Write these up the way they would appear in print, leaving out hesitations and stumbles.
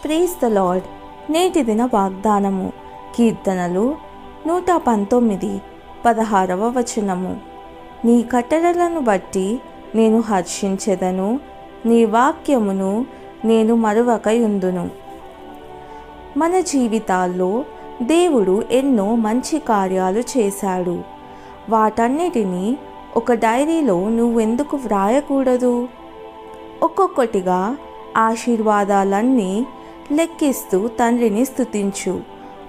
Praise the lord. నేటి దిన వాగ్దానము. కీర్తనలు 119 16వ వచనము. నీ కట్టడలను బట్టి నేను హర్షించెదను, నీ వాక్యమును నేను మరువకయుందును. మన జీవితాల్లో దేవుడు ఎన్నో మంచి కార్యాలు చేశాడు. వాటన్నిటినీ ఒక డైరీలో నువ్వెందుకు వ్రాయకూడదు? ఒక్కొక్కటిగా ఆశీర్వాదాలన్నీ లెక్కిస్తూ తండ్రిని స్తుతించు.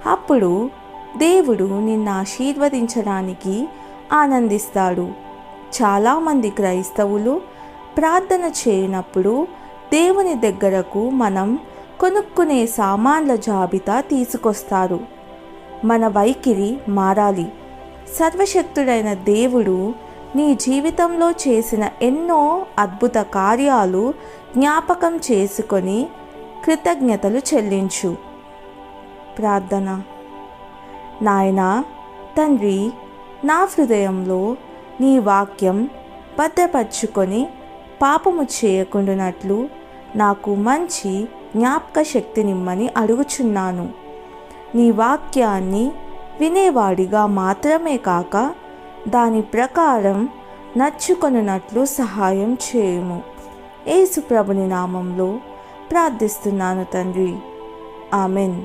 అప్పుడు దేవుడు నిన్ను ఆశీర్వదించడానికి ఆనందిస్తాడు. చాలామంది క్రైస్తవులు ప్రార్థన చేయనప్పుడు దేవుని దగ్గరకు మనం కొనుక్కునే సామాన్ల జాబితా తీసుకొస్తారు. మన వైఖరి మారాలి. సర్వశక్తుడైన దేవుడు నీ జీవితంలో చేసిన ఎన్నో అద్భుత కార్యాలు జ్ఞాపకం చేసుకొని కృతజ్ఞతలు చెల్లించు. ప్రార్థన. నాయనా, తండ్రి, నా హృదయంలో నీ వాక్యం భద్రపరుచుకొని పాపము చేయకుండానట్లు నాకు మంచి జ్ఞాపక శక్తినిమ్మని అడుగుచున్నాను. నీ వాక్యాన్ని వినేవాడిగా మాత్రమే కాక దాని ప్రకారం నడుచుకొనున్నట్లు సహాయం చేయుము. యేసు ప్రభుని నామంలో ప్రార్థిస్తున్నాను తండ్రి. ఆమెన్.